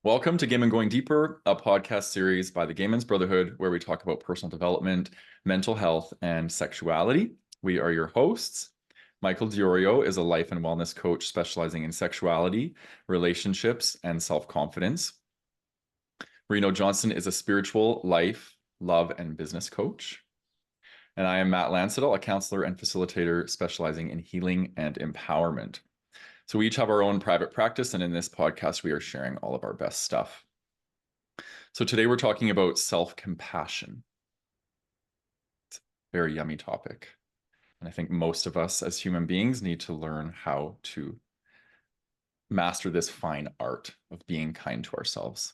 Welcome to Game and Going Deeper, a podcast series by the Gaiman's Brotherhood, where we talk about personal development, mental health, and sexuality. We are your hosts. Michael Diorio is a life and wellness coach specializing in sexuality, relationships, and self-confidence. Reno Johnson is a spiritual life, love, and business coach. And I am Matt Lansedal, a counselor and facilitator specializing in healing and empowerment. So we each have our own private practice, and in this podcast, we are sharing all of our best stuff. So today we're talking about self-compassion. It's a very yummy topic. And I think most of us as human beings need to learn how to master this fine art of being kind to ourselves.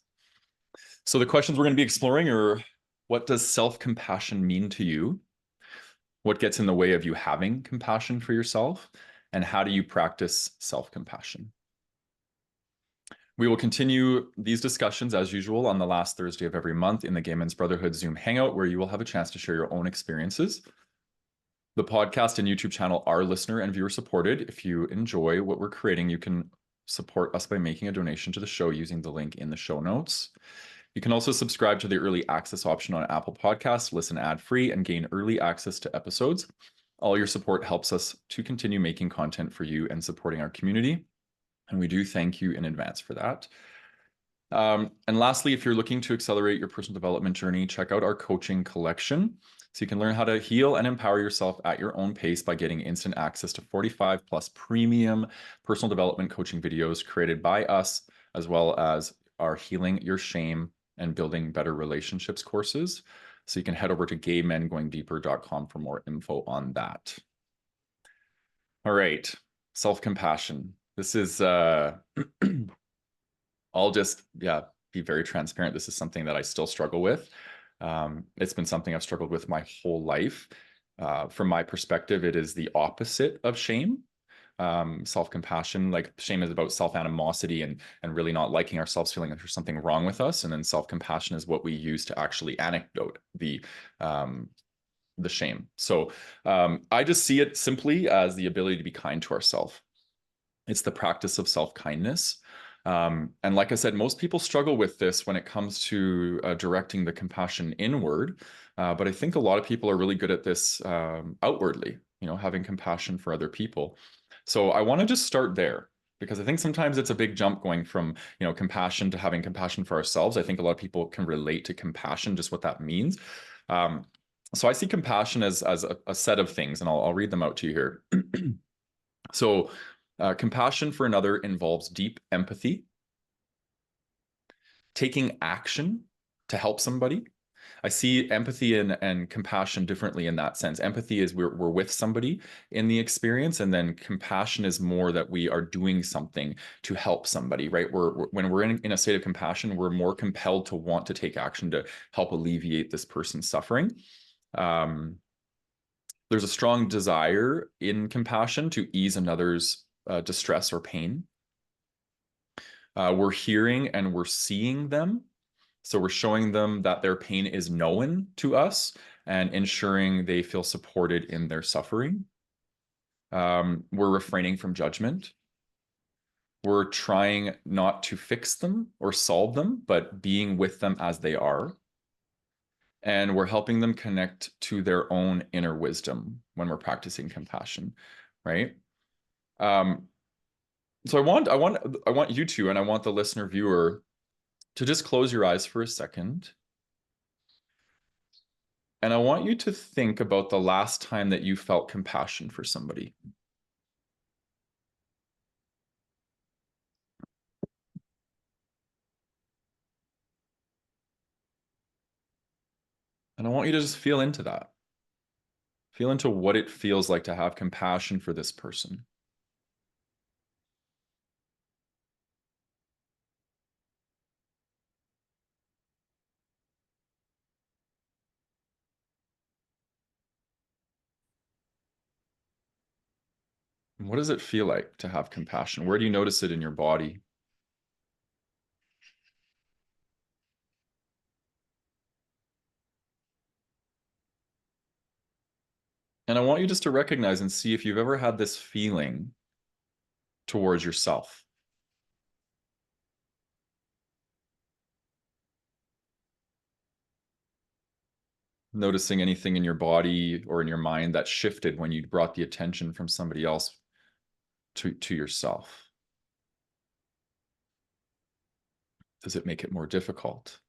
So the questions we're going to be exploring are, what does self-compassion mean to you? What gets in the way of you having compassion for yourself? And how do you practice self-compassion? We will continue these discussions as usual on the last Thursday of every month in the Gaiman's Brotherhood Zoom Hangout, where you will have a chance to share your own experiences. The podcast and YouTube channel are listener and viewer supported. If you enjoy what we're creating, you can support us by making a donation to the show using the link in the show notes. You can also subscribe to the early access option on Apple Podcasts, listen ad-free, and gain early access to episodes. All your support helps us to continue making content for you and supporting our community. And we do thank you in advance for that. And lastly, if you're looking to accelerate your personal development journey, check out our coaching collection. So you can learn how to heal and empower yourself at your own pace by getting instant access to 45 plus premium personal development coaching videos created by us, as well as our Healing Your Shame and Building Better Relationships courses. So you can head over to gaymengoingdeeper.com for more info on that. All right, self-compassion. This is, I'll just, be very transparent. This is something that I still struggle with. It's been something I've struggled with my whole life. From my perspective, it is the opposite of shame. Self-compassion, like shame is about self-animosity and really not liking ourselves, feeling like there's something wrong with us. And then self-compassion is what we use to actually anecdote the shame. So I just see it simply as the ability to be kind to ourselves. It's the practice of self-kindness. And like I said, most people struggle with this when it comes to directing the compassion inward. But I think a lot of people are really good at this outwardly, having compassion for other people. So I want to just start there, because I think sometimes it's a big jump going from, compassion to having compassion for ourselves. I think a lot of people can relate to compassion, just what that means. So I see compassion as a set of things, and I'll read them out to you here. So compassion for another involves deep empathy, taking action to help somebody. I see empathy and compassion differently in that sense. Empathy is we're with somebody in the experience, and then compassion is more that we are doing something to help somebody, right? When we're in a state of compassion, we're more compelled to want to take action to help alleviate this person's suffering. There's a strong desire in compassion to ease another's distress or pain. We're hearing and we're seeing them. So we're showing them that their pain is known to us and ensuring they feel supported in their suffering. We're refraining from judgment. We're trying not to fix them or solve them, but being with them as they are. And we're helping them connect to their own inner wisdom when we're practicing compassion, right? So I want you to, and I want the listener viewer to just close your eyes for a second. And I want you to think about the last time that you felt compassion for somebody. And I want you to just feel into that. Feel into what it feels like to have compassion for this person. And what does it feel like to have compassion? Where do you notice it in your body? And I want you just to recognize and see if you've ever had this feeling towards yourself. Noticing anything in your body or in your mind that shifted when you brought the attention from somebody else to yourself. Does it make it more difficult?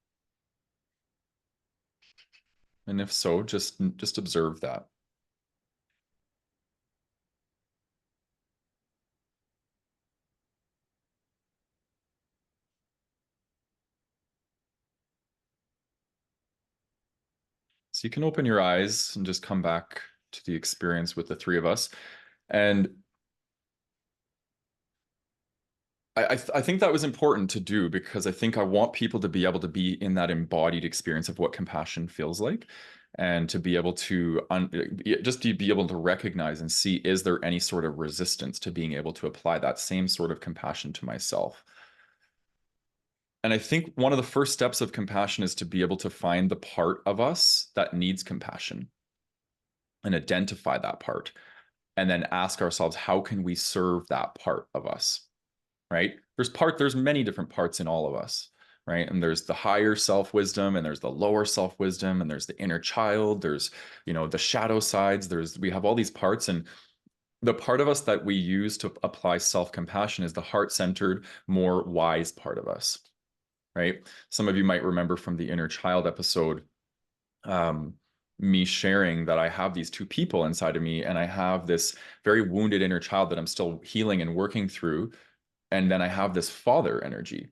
And if so, just observe that. So you can open your eyes and just come back to the experience with the three of us. And I think that was important to do because I think I want people to be able to be in that embodied experience of what compassion feels like, and to be able to just to be able to recognize and see, is there any sort of resistance to being able to apply that same sort of compassion to myself? And I think one of the first steps of compassion is to be able to find the part of us that needs compassion and identify that part, and then ask ourselves, how can we serve that part of us? Right? There's many different parts in all of us, right? And there's the higher self-wisdom, and there's the lower self-wisdom, and there's the inner child, there's, the shadow sides, we have all these parts. And the part of us that we use to apply self-compassion is the heart-centered, more wise part of us, right? Some of you might remember from the inner child episode, me sharing that I have these two people inside of me, and I have this very wounded inner child that I'm still healing and working through. And then I have this father energy.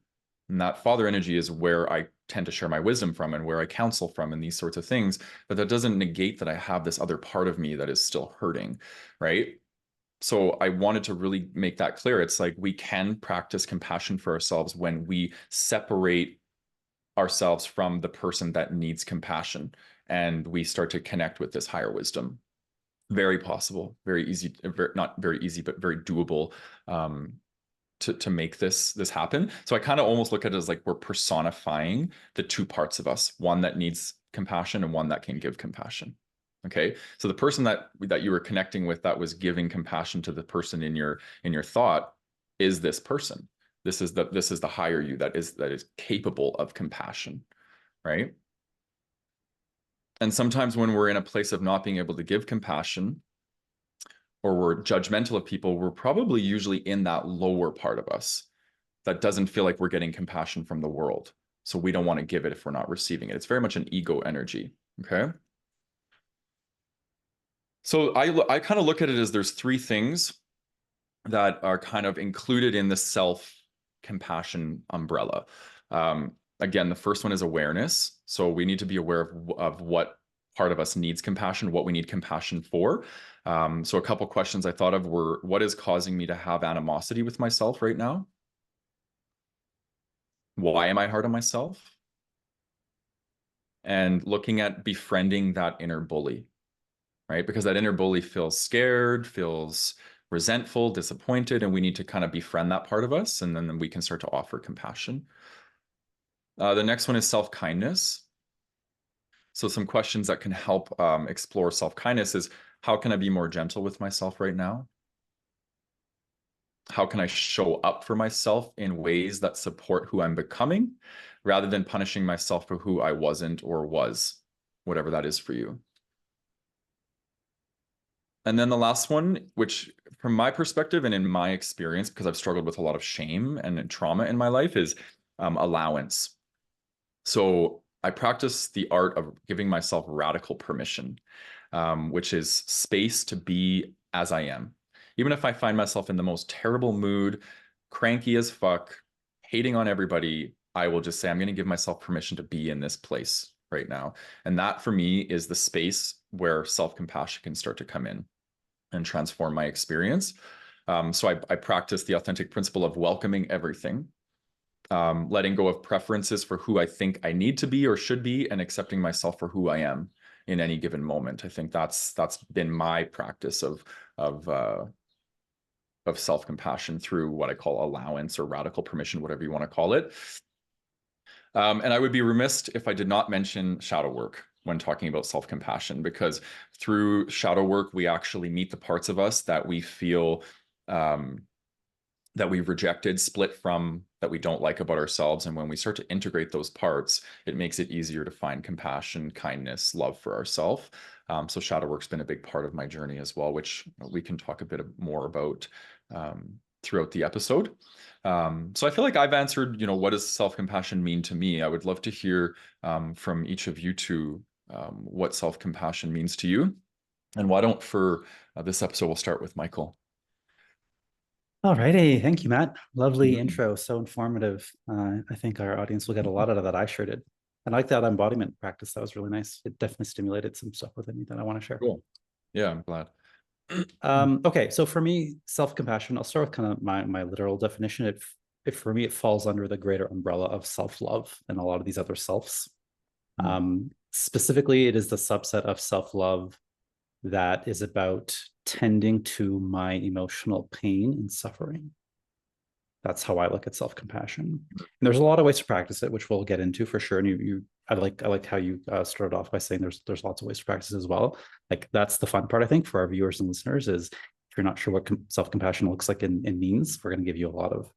And that father energy is where I tend to share my wisdom from and where I counsel from and these sorts of things. But that doesn't negate that I have this other part of me that is still hurting, right? So I wanted to really make that clear. It's like we can practice compassion for ourselves when we separate ourselves from the person that needs compassion, and we start to connect with this higher wisdom. Very possible, very easy, not very easy, but very doable. To make this happen. So I kind of almost look at it as like we're personifying the two parts of us, one that needs compassion and one that can give compassion. Okay, so the person that you were connecting with, that was giving compassion to the person in your thought, is this person. This is the higher you that is capable of compassion, right? And sometimes when we're in a place of not being able to give compassion, or we're judgmental of people, we're probably usually in that lower part of us that doesn't feel like we're getting compassion from the world. So we don't want to give it if we're not receiving it. It's very much an ego energy. Okay. So I kind of look at it as there's three things that are kind of included in the self-compassion umbrella. Again, the first one is awareness. So we need to be aware of what part of us needs compassion, what we need compassion for. So a couple questions I thought of were, what is causing me to have animosity with myself right now? Why am I hard on myself? And looking at befriending that inner bully, right? Because that inner bully feels scared, feels resentful, disappointed, and we need to kind of befriend that part of us, and then we can start to offer compassion. The next one is self-kindness. So some questions that can help explore self-kindness is, how can I be more gentle with myself right now? How can I show up for myself in ways that support who I'm becoming, rather than punishing myself for who I wasn't or was, whatever that is for you? And then the last one, which from my perspective and in my experience, because I've struggled with a lot of shame and trauma in my life, is allowance. So I practice the art of giving myself radical permission, which is space to be as I am. Even if I find myself in the most terrible mood, cranky as fuck, hating on everybody, I will just say, I'm going to give myself permission to be in this place right now. And that for me is the space where self-compassion can start to come in and transform my experience. So I practice the authentic principle of welcoming everything, letting go of preferences for who I think I need to be or should be, and accepting myself for who I am in any given moment. I think that's been my practice of self-compassion through what I call allowance or radical permission, whatever you want to call it. And I would be remiss if I did not mention shadow work when talking about self-compassion, because through shadow work, we actually meet the parts of us that we feel that we've rejected, split from, that we don't like about ourselves. And when we start to integrate those parts, it makes it easier to find compassion, kindness, love for ourselves. So shadow work's been a big part of my journey as well, which we can talk a bit more about throughout the episode. So I feel like I've answered, what does self-compassion mean to me? I would love to hear from each of you two what self-compassion means to you. And why don't, for this episode, we'll start with Michael. All righty. Thank you, Matt. Lovely intro. So informative. I think our audience will get a lot out of that. I sure did. I like that embodiment practice. That was really nice. It definitely stimulated some stuff within me that I want to share. Cool. Yeah, I'm glad. Okay. So for me, self-compassion, I'll start with kind of my literal definition. For me, it falls under the greater umbrella of self-love and a lot of these other selves. Specifically, it is the subset of self-love that is about tending to my emotional pain and suffering. That's how I look at self-compassion. And there's a lot of ways to practice it, which we'll get into for sure. And I like how you started off by saying there's lots of ways to practice as well. Like that's the fun part, I think, for our viewers and listeners is if you're not sure what self-compassion looks like and means, we're going to give you a lot of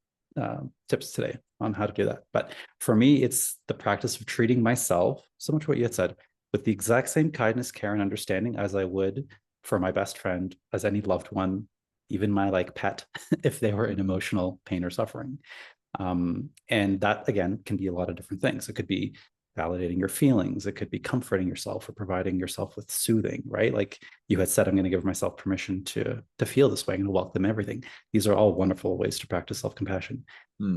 tips today on how to do that. But for me, it's the practice of treating myself, so much what you had said, with the exact same kindness, care, and understanding as I would for my best friend, as any loved one, even my pet, if they were in emotional pain or suffering. And that, again, can be a lot of different things. It could be validating your feelings. It could be comforting yourself or providing yourself with soothing, right? Like you had said, I'm going to give myself permission to feel this way. I'm going to welcome everything. These are all wonderful ways to practice self-compassion.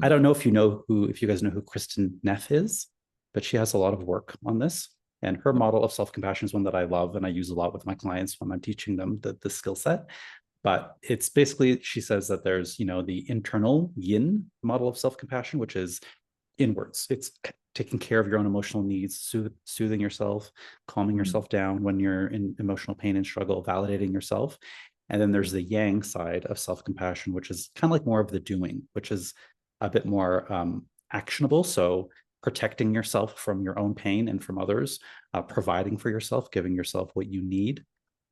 I don't know if you guys know who Kristen Neff is, but she has a lot of work on this. And her model of self-compassion is one that I love and I use a lot with my clients when I'm teaching them the skill set. But it's basically, she says that there's, the internal yin model of self-compassion, which is inwards. It's taking care of your own emotional needs, soothing yourself, calming yourself down when you're in emotional pain and struggle, validating yourself. And then there's the yang side of self-compassion, which is kind of like more of the doing, which is a bit more actionable. So protecting yourself from your own pain and from others, providing for yourself, giving yourself what you need,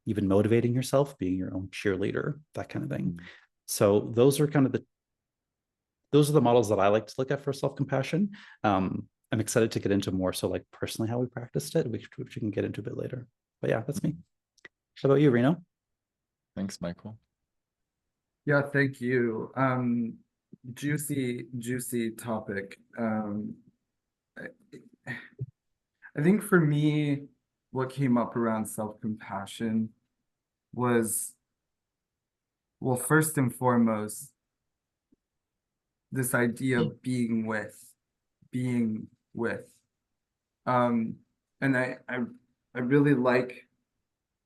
even motivating yourself, being your own cheerleader, that kind of thing. So those are the models that I like to look at for self-compassion. I'm excited to get into more so personally how we practiced it, which we can get into a bit later. But yeah, that's me. How about you, Reno? Thanks, Michael. Yeah, thank you. Juicy topic. I think for me, what came up around self-compassion was, well, first and foremost, this idea of being with. And I really like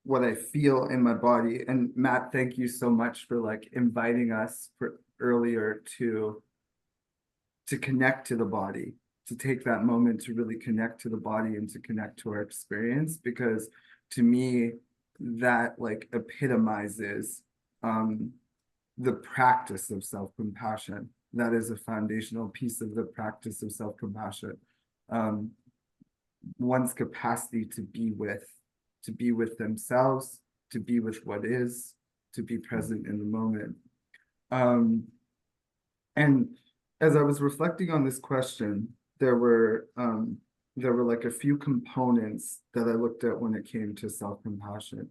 what I feel in my body. And Matt, thank you so much for inviting us earlier to connect to the body, to take that moment to really connect to the body and to connect to our experience, because to me, that epitomizes the practice of self-compassion. That is a foundational piece of the practice of self-compassion. One's capacity to be with themselves, to be with what is, to be present in the moment. And as I was reflecting on this question, there were a few components that I looked at when it came to self-compassion.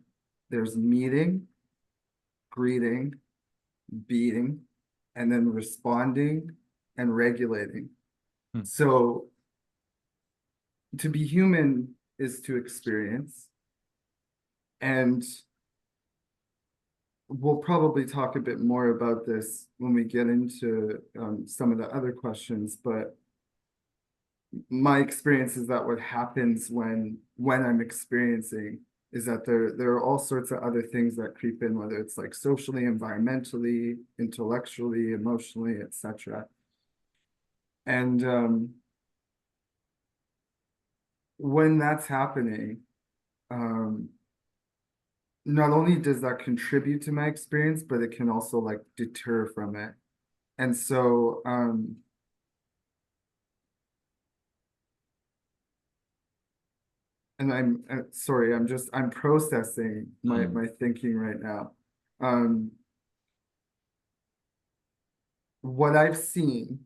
There's meeting, greeting, being, and then responding and regulating. So to be human is to experience. And we'll probably talk a bit more about this when we get into some of the other questions, but my experience is that what happens when I'm experiencing is that there are all sorts of other things that creep in, whether it's socially, environmentally, intellectually, emotionally, etc. And when that's happening, not only does that contribute to my experience, but it can also deter from it. And so and I'm sorry, I'm processing my thinking right now. what I've seen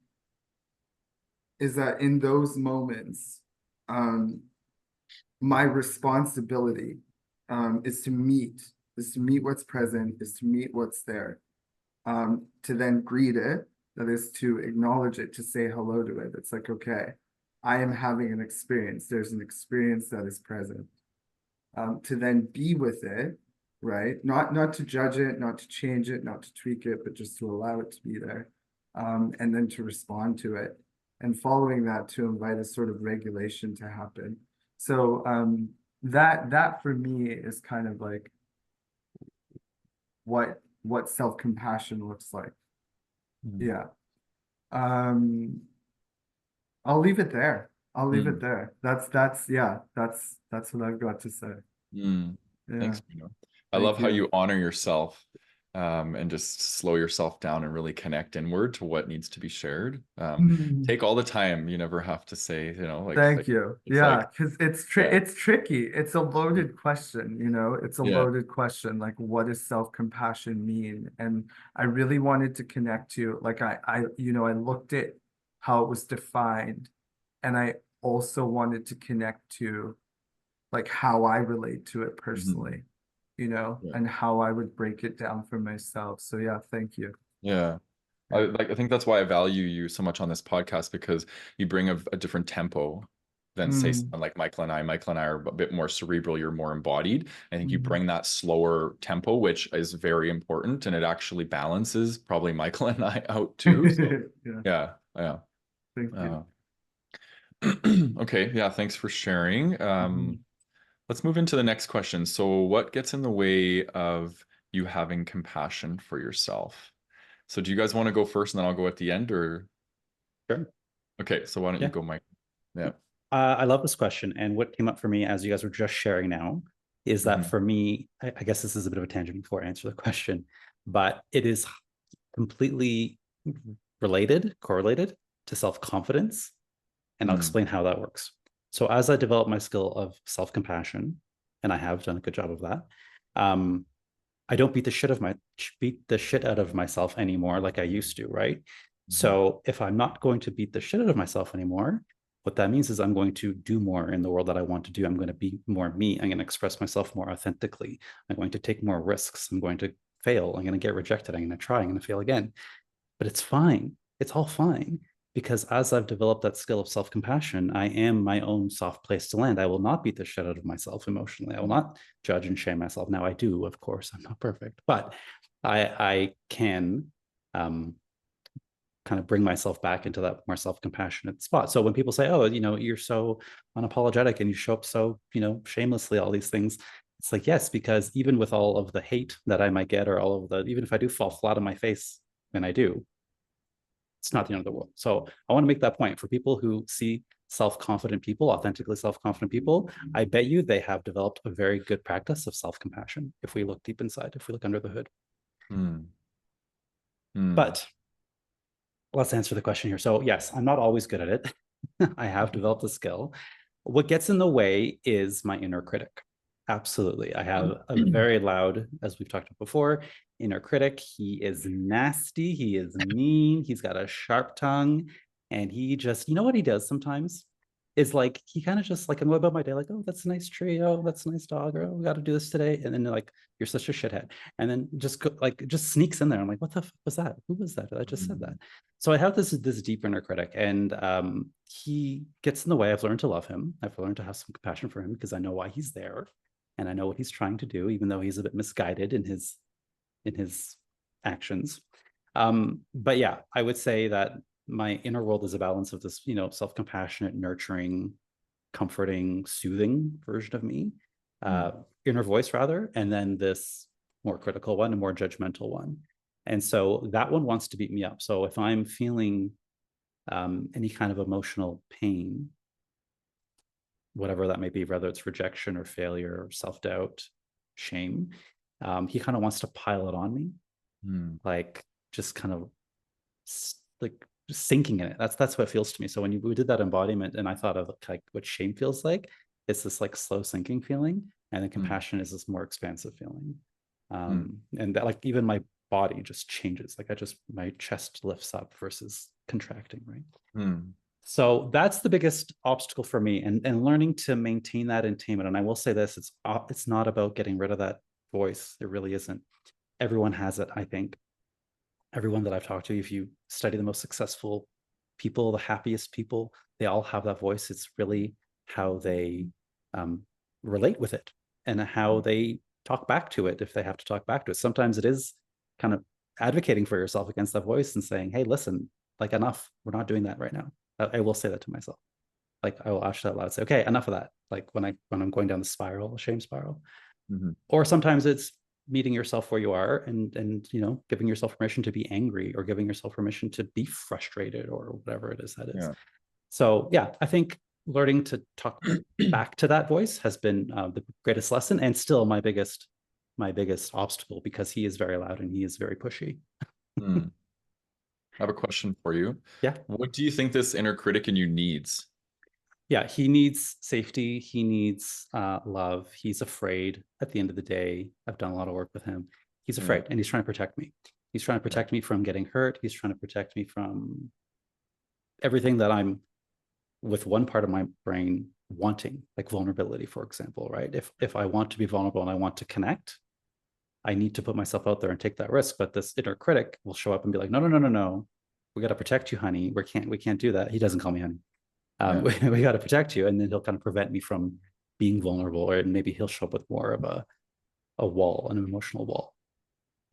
is that in those moments, my responsibility is to meet what's present, is to meet what's there, to then greet it, that is to acknowledge it, to say hello to it. It's like, okay, I am having an experience. There's an experience that is present. To then be with it, right? Not to judge it, not to change it, not to tweak it, but just to allow it to be there. And then to respond to it. And following that, to invite a sort of regulation to happen. So that for me is kind of like what self-compassion looks like. Yeah. I'll leave it there. I'll leave it there. That's what I've got to say. Yeah. Thanks, Bruno. I Thank love how you. you honor yourself and just slow yourself down and really connect inward to what needs to be shared. Take all the time. You never have to say, Thank you. it's Yeah, like, because it's yeah, it's tricky. It's a loaded question, it's a yeah. loaded question. Like, what does self-compassion mean? And I really wanted to connect to, like, I looked at how it was defined, and I also wanted to connect to like how I relate to it personally, Yeah. and how I would break it down for myself. So yeah, thank you. Yeah. Yeah. I think that's why I value you so much on this podcast, because you bring a different tempo than say Mm, someone like Michael and I. Michael and I are a bit more cerebral, you're more embodied. I think you mm. bring that slower tempo, which is very important, and it actually balances probably Michael and I out too. So Yeah, yeah, yeah. thank you. Okay, yeah, thanks for sharing. Mhm. Let's move into the next question. So what gets in the way of you having compassion for yourself? So do you guys want to go first and then I'll go at the end, or? Sure. Okay, so why don't you Yeah. go, Mike? Yeah. I love this question. And what came up for me as you guys were just sharing now is that for me, I guess this is a bit of a tangent before I answer the question, but it is completely correlated to self-confidence. And I'll explain how that works. So as I develop my skill of self-compassion, and I have done a good job of that, I don't beat the shit out of myself anymore like I used to, right? So if I'm not going to beat the shit out of myself anymore, what that means is I'm going to do more in the world that I want to do. I'm going to be more me. I'm going to express myself more authentically. I'm going to take more risks. I'm going to fail. I'm going to get rejected. I'm going to try. I'm going to fail again. But it's fine. It's all fine. Because as I've developed that skill of self-compassion, I am my own soft place to land. I will not beat the shit out of myself emotionally. I will not judge and shame myself. Now I do, of course, I'm not perfect, but I can kind of bring myself back into that more self-compassionate spot. So when people say, oh, you're so unapologetic and you show up so, shamelessly, all these things, it's like, yes, because even with all of the hate that I might get, or all of the, even if I do fall flat on my face, and I do, it's not the end of the world. So I want to make that point for people who see self-confident people, authentically self-confident people. I bet you they have developed a very good practice of self-compassion if we look deep inside, if we look under the hood. But let's answer the question here. So yes, I'm not always good at it. I have developed a skill. What gets in the way is my inner critic. Absolutely. I have a very loud, as we've talked about before, inner critic. He is nasty. He is mean. He's got a sharp tongue. And he just, what he does sometimes is like, he kind of just like, I'm going about my day, like, oh, that's a nice tree. Oh, that's a nice dog. Or, oh, we got to do this today. And then like, you're such a shithead. And then just just sneaks in there. I'm like, what the fuck was that? Who was that? I just said that. So I have this deep inner critic, and he gets in the way. I've learned to love him. I've learned to have some compassion for him because I know why he's there, and I know what he's trying to do, even though he's a bit misguided in his actions. But yeah, I would say that my inner world is a balance of this, self-compassionate, nurturing, comforting, soothing version of me, inner voice rather, and then this more critical one, a more judgmental one. And so that one wants to beat me up. So if I'm feeling any kind of emotional pain, whatever that may be, whether it's rejection or failure or self-doubt, shame, he kind of wants to pile it on me, like just kind of like just sinking in it. That's what it feels to me. So when we did that embodiment, and I thought of like what shame feels like, it's this like slow sinking feeling, and then compassion is this more expansive feeling. And that, like, even my body just changes. Like my chest lifts up versus contracting, right? Hmm. So that's the biggest obstacle for me, and learning to maintain that attainment. And I will say this, it's not about getting rid of that voice. It really isn't. Everyone has it, I think. Everyone that I've talked to, if you study the most successful people, the happiest people, they all have that voice. It's really how they relate with it and how they talk back to it if they have to talk back to it. Sometimes it is kind of advocating for yourself against that voice and saying, hey, listen, like enough. We're not doing that right now. I will say that to myself. Like I will actually out loud say, okay, enough of that. Like when I'm going down the spiral, the shame spiral. Mm-hmm. Or sometimes it's meeting yourself where you are and giving yourself permission to be angry or giving yourself permission to be frustrated or whatever it is that is. Yeah. So yeah, I think learning to talk back to that voice has been the greatest lesson, and still my biggest obstacle, because he is very loud and he is very pushy. Hmm. I have a question for you. Yeah. What do you think this inner critic in you needs? Yeah, he needs safety. He needs love. He's afraid at the end of the day. I've done a lot of work with him. He's afraid, and he's trying to protect me. He's trying to protect me from getting hurt. He's trying to protect me from everything that I'm, with one part of my brain, wanting, like vulnerability, for example, right? If I want to be vulnerable and I want to connect, I need to put myself out there and take that risk. But this inner critic will show up and be like, no, no, no, no, no. We got to protect you, honey. We can't do that. He doesn't call me honey. We got to protect you. And then he'll kind of prevent me from being vulnerable, or maybe he'll show up with more of a wall, an emotional wall.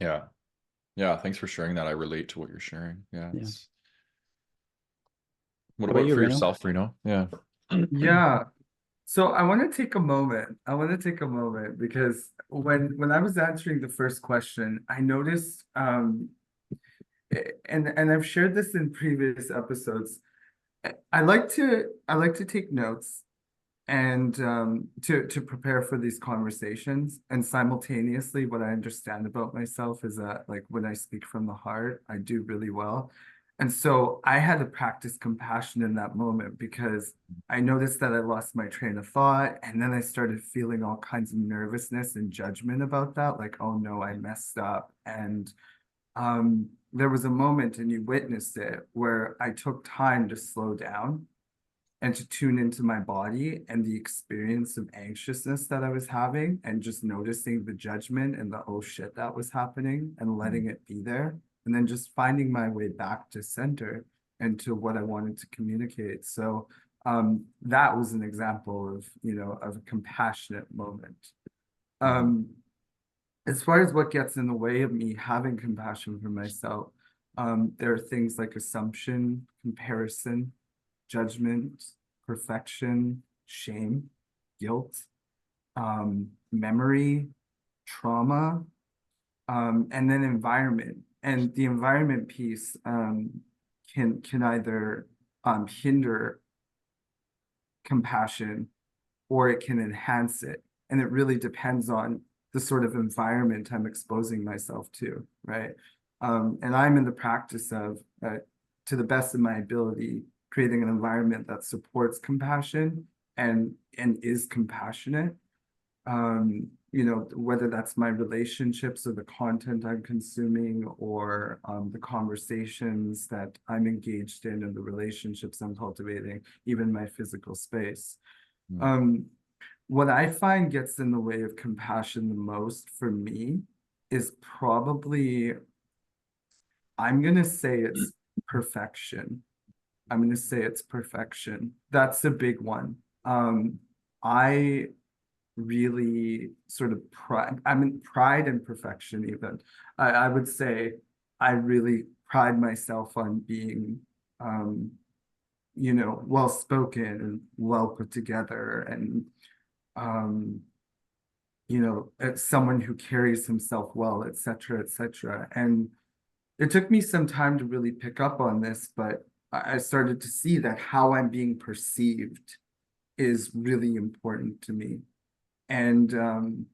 Yeah. Yeah. Thanks for sharing that. I relate to what you're sharing. Yeah. Yeah. What How about about you, for Reno? yourself, Reno? Yeah. Yeah. So I want to take a moment. I want to take a moment because when I was answering the first question, I noticed and I've shared this in previous episodes. I like to take notes and to prepare for these conversations. And simultaneously, what I understand about myself is that, like, when I speak from the heart, I do really well. And so I had to practice compassion in that moment, because I noticed that I lost my train of thought, and then I started feeling all kinds of nervousness and judgment about that, like, oh no, I messed up. And there was a moment, and you witnessed it, where I took time to slow down and to tune into my body and the experience of anxiousness that I was having, and just noticing the judgment and the oh shit that was happening and letting it be there. And then just finding my way back to center and to what I wanted to communicate. So that was an example of, of a compassionate moment. As far as what gets in the way of me having compassion for myself, there are things like assumption, comparison, judgment, perfection, shame, guilt, memory, trauma, and then environment. And the environment piece can either hinder compassion, or it can enhance it. And it really depends on the sort of environment I'm exposing myself to, right? And I'm in the practice of, to the best of my ability, creating an environment that supports compassion and is compassionate. Whether that's my relationships or the content I'm consuming, or the conversations that I'm engaged in, and the relationships I'm cultivating, even my physical space. What I find gets in the way of compassion the most for me is probably, I'm going to say it's perfection. I'm going to say it's perfection. That's a big one. I really sort of pride and perfection even. I would say I really pride myself on being, well spoken and well put together, and as someone who carries himself well, et cetera, et cetera. And it took me some time to really pick up on this, but I started to see that how I'm being perceived is really important to me. And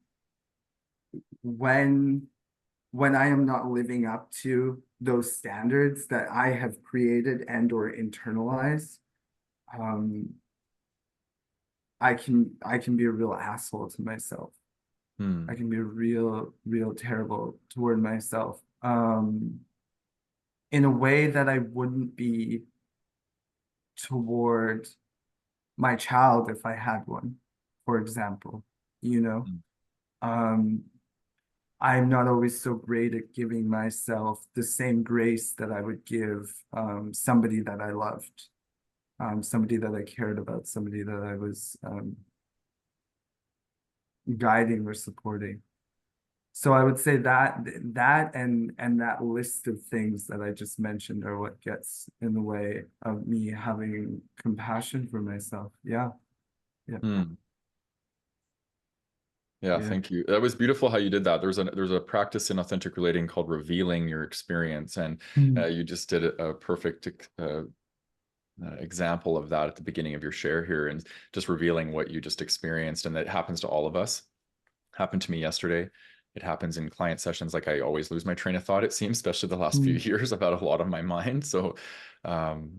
when I am not living up to those standards that I have created and or internalized, I can be a real asshole to myself. I can be real terrible toward myself. in a way that I wouldn't be toward my child if I had one, for example, you know. Mm. Um, I'm not always so great at giving myself the same grace that I would give somebody that I loved, somebody that I cared about, somebody that I was guiding or supporting. So I would say that and that list of things that I just mentioned are what gets in the way of me having compassion for myself. Yeah, yeah, Mm. Yeah, yeah. thank you. That was beautiful how you did that. There's a practice in authentic relating called revealing your experience, and Mm. you just did a perfect example of that at the beginning of your share here, and just revealing what you just experienced, and that happens to all of us. Happened to me yesterday. It happens in client sessions. Like, I always lose my train of thought, it seems, especially the last few Mm. years. I've had a lot on my mind. So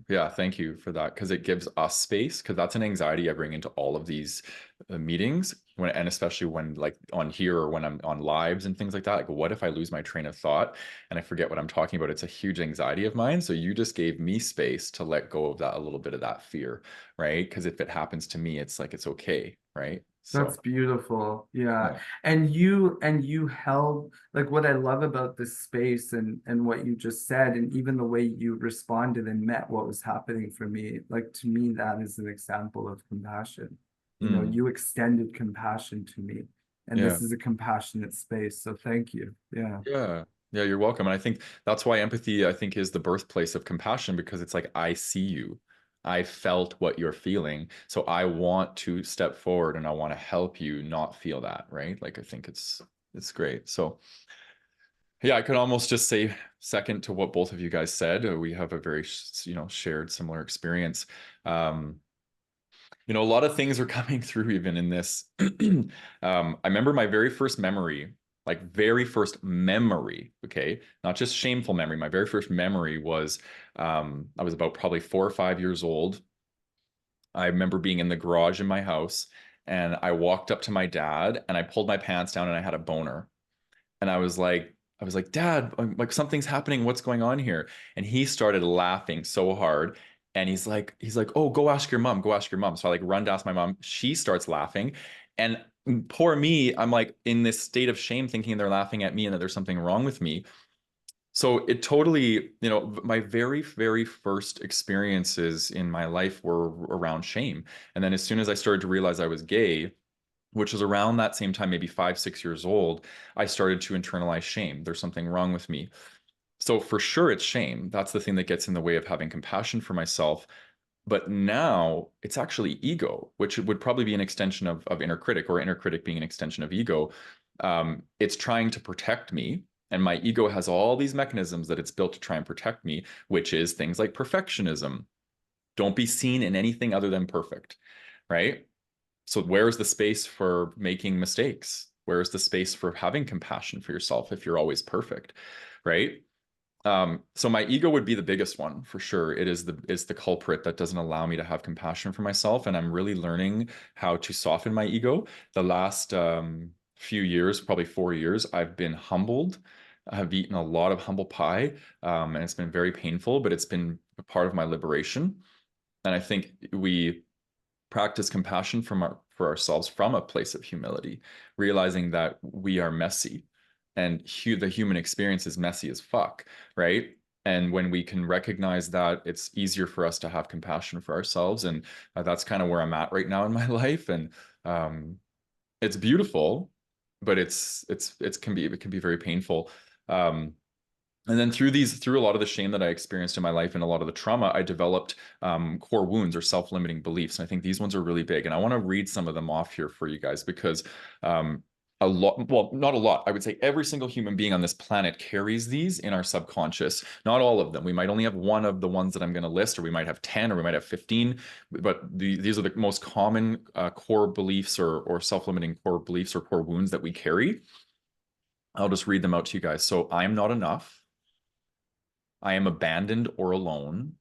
yeah, thank you for that, because it gives us space, because that's an anxiety I bring into all of these meetings, and especially when, like, on here or when I'm on lives and things like that. Like, what if I lose my train of thought and I forget what I'm talking about? It's a huge anxiety of mine. So you just gave me space to let go of that, a little bit of that fear, right? Because if it happens to me, it's like, it's okay, right? That's So beautiful. Yeah. yeah. And you held, like, what I love about this space and what you just said, and even the way you responded and met what was happening for me, like, to me, that is an example of compassion. You know, Mm, you extended compassion to me, and yeah. this is a compassionate space. So thank you. Yeah. Yeah. Yeah, you're welcome. And I think that's why empathy, I think, is the birthplace of compassion, because it's like, I see you. I felt what you're feeling. So I want to step forward and I want to help you not feel that, right? Like, I think it's great. So yeah, I could almost just say second to what both of you guys said. We have a very, shared similar experience. Um, a lot of things are coming through even in this. I remember my very first memory, like very first memory, okay, not just shameful memory. My very first memory was I was about probably 4 or 5 years old. I remember being in the garage in my house, and I walked up to my dad and I pulled my pants down and I had a boner. And I was like, Dad, like, something's happening. What's going on here? And he started laughing so hard. And he's like, oh, go ask your mom. Go ask your mom. So I, like, run to ask my mom. She starts laughing. And poor me, I'm like in this state of shame, thinking they're laughing at me and that there's something wrong with me. So it totally, my very, very first experiences in my life were around shame. And then as soon as I started to realize I was gay, which was around that same time, maybe 5, 6 years old, I started to internalize shame. There's something wrong with me. So for sure, it's shame. That's the thing that gets in the way of having compassion for myself. But now it's actually ego, which would probably be an extension of inner critic, or inner critic being an extension of ego. It's trying to protect me. And my ego has all these mechanisms that it's built to try and protect me, which is things like perfectionism. Don't be seen in anything other than perfect, right? So where's the space for making mistakes? Where's the space for having compassion for yourself if you're always perfect, right? So my ego would be the biggest one for sure. It's the culprit that doesn't allow me to have compassion for myself, and I'm really learning how to soften my ego. The last few years, probably 4 years, I've been humbled. I've eaten a lot of humble pie, and it's been very painful, but it's been a part of my liberation. And I think we practice compassion for ourselves from a place of humility, realizing that we are messy, and the human experience is messy as fuck, right? And when we can recognize that, it's easier for us to have compassion for ourselves. And that's kind of where I'm at right now in my life. And um, it's beautiful, but it can be very painful. Um, and then through a lot of the shame that I experienced in my life and a lot of the trauma, I developed core wounds or self-limiting beliefs. And I think these ones are really big. And I want to read some of them off here for you guys, because a lot, well, not a lot, I would say every single human being on this planet carries these in our subconscious. Not all of them. We might only have one of the ones that I'm going to list, or we might have 10, or we might have 15. But these are the most common core beliefs, or self-limiting core beliefs or core wounds that we carry. I'll just read them out to you guys. So, I am not enough. I am abandoned or alone.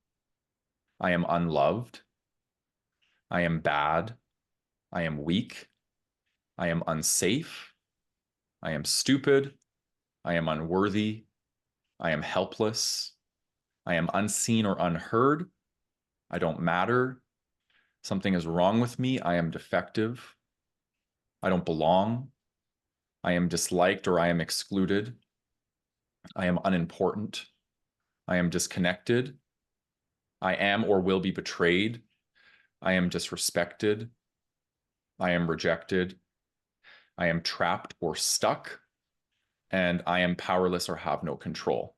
I am unloved. I am bad. I am weak. I am unsafe. I am stupid. I am unworthy. I am helpless. I am unseen or unheard. I don't matter. Something is wrong with me. I am defective. I don't belong. I am disliked or I am excluded. I am unimportant. I am disconnected. I am or will be betrayed. I am disrespected. I am rejected. I am trapped or stuck. And I am powerless or have no control.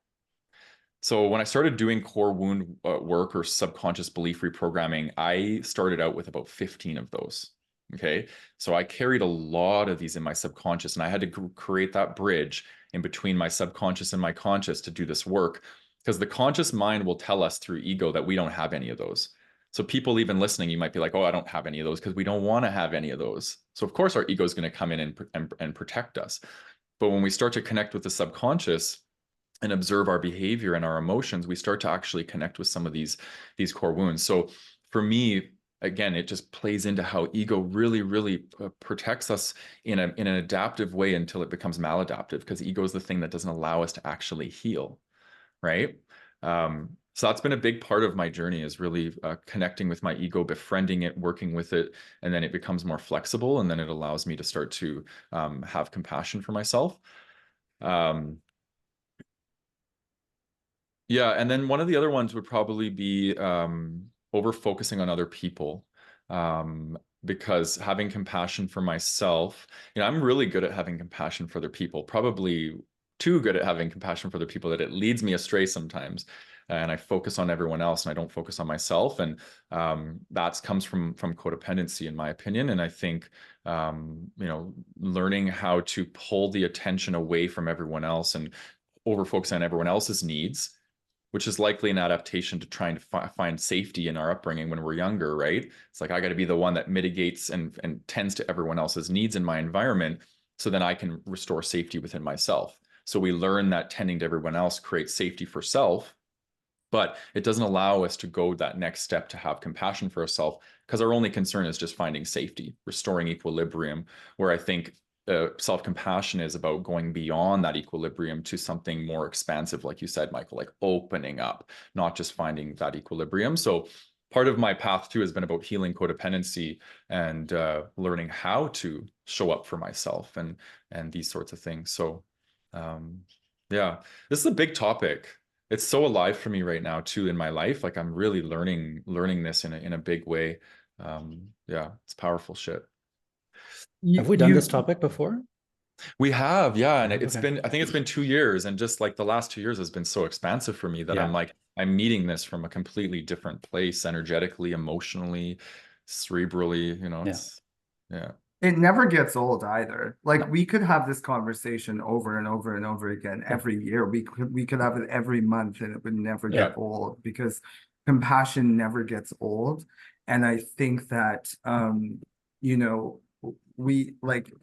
So when I started doing core wound work or subconscious belief reprogramming, I started out with about 15 of those. Okay. So I carried a lot of these in my subconscious, and I had to create that bridge in between my subconscious and my conscious to do this work, because the conscious mind will tell us through ego that we don't have any of those. So people even listening, you might be like, oh, I don't have any of those, because we don't want to have any of those. So of course our ego is going to come in and protect us. But when we start to connect with the subconscious and observe our behavior and our emotions, we start to actually connect with some of these core wounds. So for me, again, it just plays into how ego really protects us in an adaptive way until it becomes maladaptive, because ego is the thing that doesn't allow us to actually heal, right? So that's been a big part of my journey, is really connecting with my ego, befriending it, working with it, and then it becomes more flexible, and then it allows me to start to have compassion for myself. Yeah, and then one of the other ones would probably be over focusing on other people, because having compassion for myself, I'm really good at having compassion for other people, probably too good at having compassion for other people that it leads me astray sometimes. And I focus on everyone else and I don't focus on myself. And that comes from codependency, in my opinion. And I think, learning how to pull the attention away from everyone else and over focus on everyone else's needs, which is likely an adaptation to trying to find safety in our upbringing when we're younger, right? It's like, I got to be the one that mitigates and tends to everyone else's needs in my environment, so then I can restore safety within myself. So we learn that tending to everyone else creates safety for self, but it doesn't allow us to go that next step to have compassion for ourselves, because our only concern is just finding safety, restoring equilibrium, where I think self-compassion is about going beyond that equilibrium to something more expansive, like you said, Michael, like opening up, not just finding that equilibrium. So part of my path too has been about healing codependency and learning how to show up for myself and these sorts of things. So yeah, this is a big topic. It's so alive for me right now too in my life. Like I'm really learning this in a big way. Yeah, it's powerful shit. Have we done this topic before? We have, yeah. And it's Okay. been, I think it's been 2 years, and just like the last 2 years has been so expansive for me that Yeah. I'm like, I'm meeting this from a completely different place, energetically, emotionally, cerebrally, it's, yeah. It never gets old either. Like No. we could have this conversation over and over and over again every year. We could have it every month and it would never get old, because compassion never gets old. And I think that we like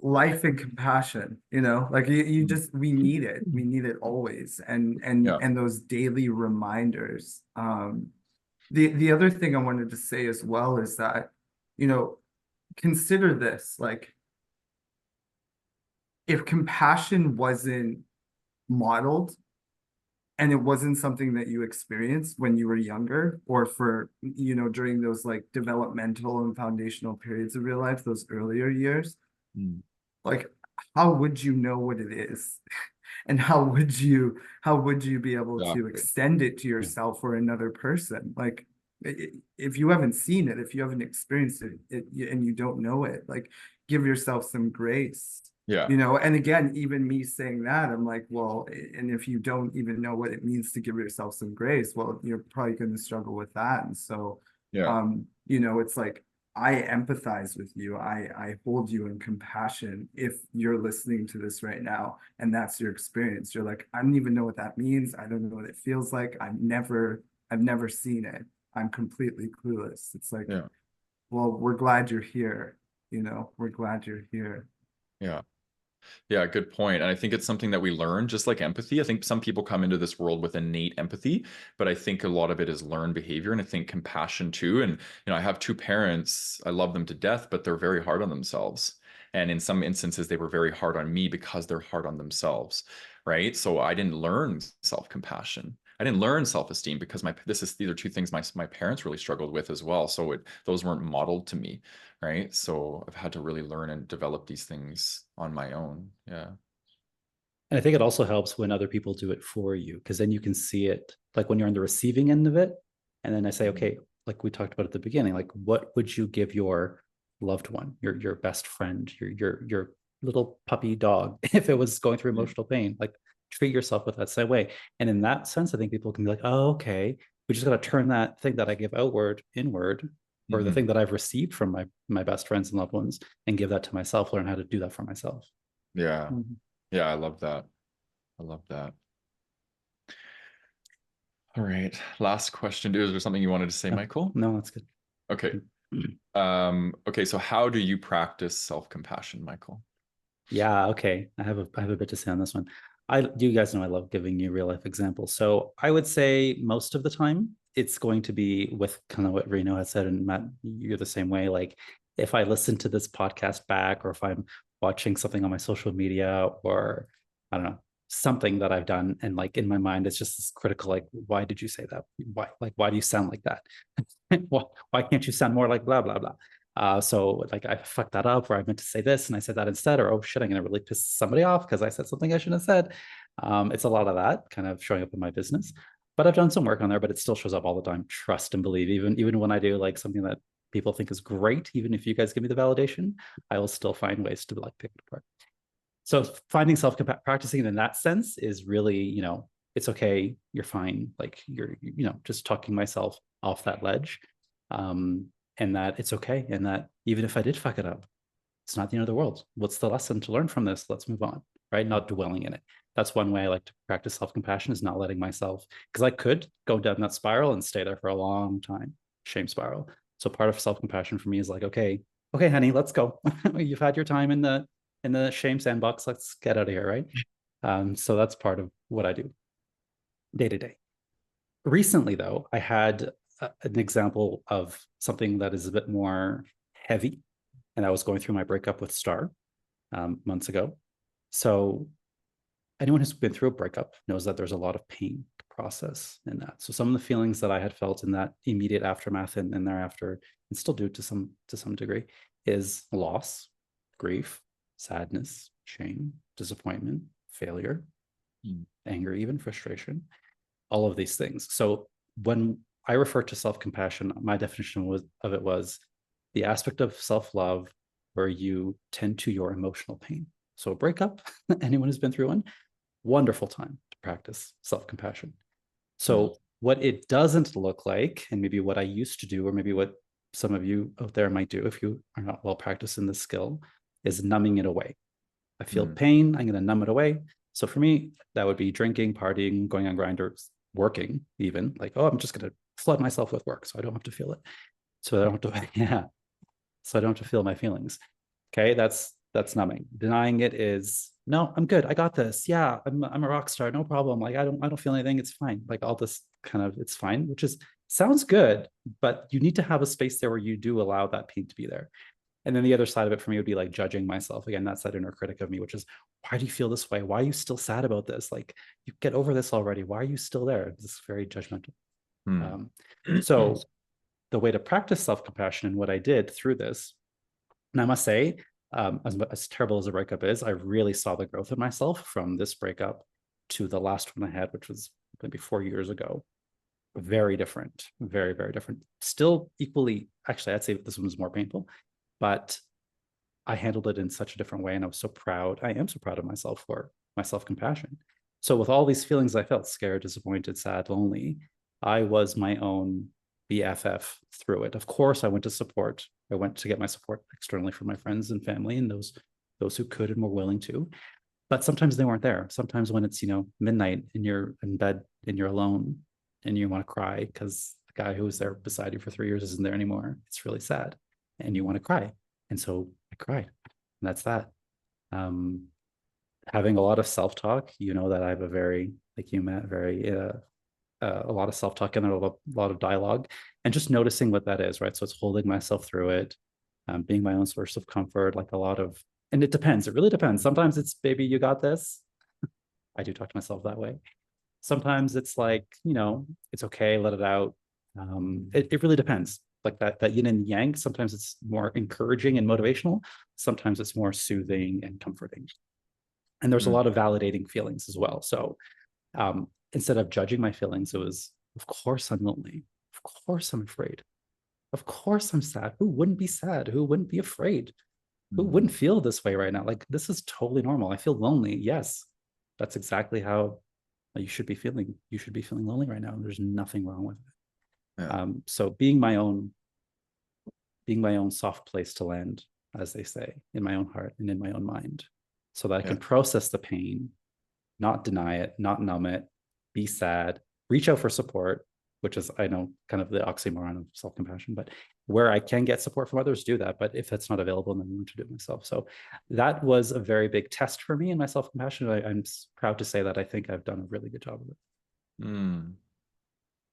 life and compassion, like you just we need it. We need it always. And those daily reminders. The other thing I wanted to say as well is that, consider this, like if compassion wasn't modeled and it wasn't something that you experienced when you were younger, or for during those like developmental and foundational periods of your life, those earlier years, like how would you know what it is? And how would you be able to extend it to yourself or another person? Like if you haven't seen it, if you haven't experienced it, and you don't know it, like give yourself some grace. Yeah. And again, even me saying that, I'm like, well, and if you don't even know what it means to give yourself some grace, well, you're probably going to struggle with that. And so, it's like, I empathize with you. I hold you in compassion if you're listening to this right now and that's your experience. You're like, I don't even know what that means. I don't know what it feels like. I've never seen it. I'm completely clueless. It's like, well, we're glad you're here. We're glad you're here. Yeah. Yeah, good point. And I think it's something that we learn, just like empathy. I think some people come into this world with innate empathy, but I think a lot of it is learned behavior, and I think compassion too. And, I have two parents, I love them to death, but they're very hard on themselves. And in some instances, they were very hard on me because they're hard on themselves. right? So I didn't learn self-compassion. I didn't learn self-esteem because these are two things my parents really struggled with as well. So those weren't modeled to me, right? So I've had to really learn and develop these things on my own. Yeah. And I think it also helps when other people do it for you, because then you can see it like when you're on the receiving end of it. And then I say, okay, like we talked about at the beginning, like what would you give your loved one, your best friend, your little puppy dog, if it was going through emotional pain? Like treat yourself with that same way. And in that sense, I think people can be like, oh, okay, we just got to turn that thing that I give outward inward, or the thing that I've received from my best friends and loved ones, and give that to myself, learn how to do that for myself. Yeah. Yeah, I love that. I love that. All right. Last question. Is there something you wanted to say, Michael? No, that's good. Okay. Okay, so how do you practice self-compassion, Michael? Yeah, okay. I have a bit to say on this one. You guys know I love giving you real life examples. So I would say most of the time it's going to be with kind of what Reno had said, and Matt, you're the same way. Like if I listen to this podcast back, or if I'm watching something on my social media, or I don't know, something that I've done, and like in my mind it's just this critical, like, why did you say that? Why do you sound like that? Why can't you sound more like blah blah blah? So like I fucked that up, or I meant to say this and I said that instead, or oh shit, I'm gonna really piss somebody off because I said something I shouldn't have said. It's a lot of that kind of showing up in my business, but I've done some work on there, but it still shows up all the time. Trust and believe, even when I do like something that people think is great, even if you guys give me the validation, I will still find ways to like pick it apart. So finding practicing in that sense is really, it's okay, you're fine, like you're just talking myself off that ledge. And that it's okay, and that even if I did fuck it up, it's not the end of the world. What's the lesson to learn from this? Let's move on, right? Not dwelling in it. That's one way I like to practice self-compassion, is not letting myself, because I could go down that spiral and stay there for a long time, shame spiral. So part of self-compassion for me is like, okay, honey, let's go. You've had your time in the shame sandbox. Let's get out of here, right? So that's part of what I do day to day. Recently, though, I had an example of something that is a bit more heavy, and I was going through my breakup with Star months ago. So anyone who's been through a breakup knows that there's a lot of pain to process in that. So some of the feelings that I had felt in that immediate aftermath and thereafter, and still do to some degree, is loss, grief, sadness, shame, disappointment, failure, anger, even frustration, all of these things. So when I refer to self-compassion, my definition of it was the aspect of self-love where you tend to your emotional pain. So a breakup, anyone who's been through one, wonderful time to practice self-compassion. So what it doesn't look like, and maybe what I used to do, or maybe what some of you out there might do if you are not well practiced in this skill, is numbing it away. I feel pain, I'm going to numb it away. So for me, that would be drinking, partying, going on Grindr, working, even like, oh, I'm just going to flood myself with work so I don't have to feel it. So I don't have to, so I don't have to feel my feelings. Okay, that's numbing. Denying it is, no, I'm good, I got this. Yeah, I'm a rock star, no problem. Like I don't feel anything, it's fine. Like all this kind of, it's fine, which is sounds good, but you need to have a space there where you do allow that pain to be there. And then the other side of it for me would be like judging myself. Again, that's that inner critic of me, which is, why do you feel this way? Why are you still sad about this? Like, you get over this already. Why are you still there? It's very judgmental. So the way to practice self-compassion, and what I did through this, and I must say, as terrible as a breakup is, I really saw the growth in myself from this breakup to the last one I had, which was maybe 4 years ago. Very different, very, very different. Still equally, actually, I'd say this one was more painful, but I handled it in such a different way. And I was so proud. I am so proud of myself for my self-compassion. So with all these feelings I felt, scared, disappointed, sad, lonely, I was my own BFF through it. Of course, I went to support. I went to get my support externally from my friends and family, and those who could and were willing to. But sometimes they weren't there. Sometimes when it's, midnight and you're in bed and you're alone and you want to cry because the guy who was there beside you for 3 years isn't there anymore, it's really sad and you want to cry. And so I cried, and that's that. Having a lot of self-talk, that I have a very, like you, Matt, very a lot of self-talk and a lot of dialogue, and just noticing what that is, right? So it's holding myself through it, being my own source of comfort, like a lot of, and it depends. It really depends. Sometimes it's, baby, you got this. I do talk to myself that way. Sometimes it's like, it's okay, let it out. It really depends. Like that yin and yang, sometimes it's more encouraging and motivational. Sometimes it's more soothing and comforting. And there's a lot of validating feelings as well. So instead of judging my feelings, it was, of course I'm lonely. Of course I'm afraid. Of course I'm sad. Who wouldn't be sad? Who wouldn't be afraid? Who wouldn't feel this way right now? Like, this is totally normal. I feel lonely. Yes, that's exactly how you should be feeling. You should be feeling lonely right now. There's nothing wrong with it. Yeah. So being my own soft place to land, as they say, in my own heart and in my own mind, so that I can process the pain, not deny it, not numb it, be sad, reach out for support, which is, I know, kind of the oxymoron of self-compassion, but where I can get support from others, do that. But if it's not available, then I need to do it myself. So that was a very big test for me in my self-compassion. I'm proud to say that I think I've done a really good job of it.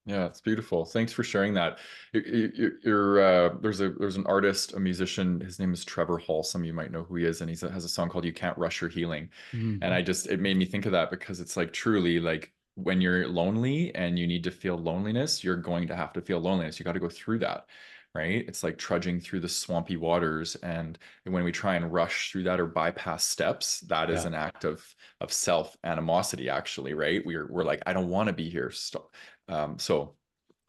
Yeah, it's beautiful. Thanks for sharing that. There's an artist, a musician. His name is Trevor Hall. Some of you might know who he is, and he has a song called "You Can't Rush Your Healing." And it made me think of that, because it's like, truly, like, when you're lonely and you need to feel loneliness, you're going to have to feel loneliness. You got to go through that, right? It's like trudging through the swampy waters, and when we try and rush through that or bypass steps, that is an act of self animosity, actually, right? We're like, I don't want to be here. Stop. So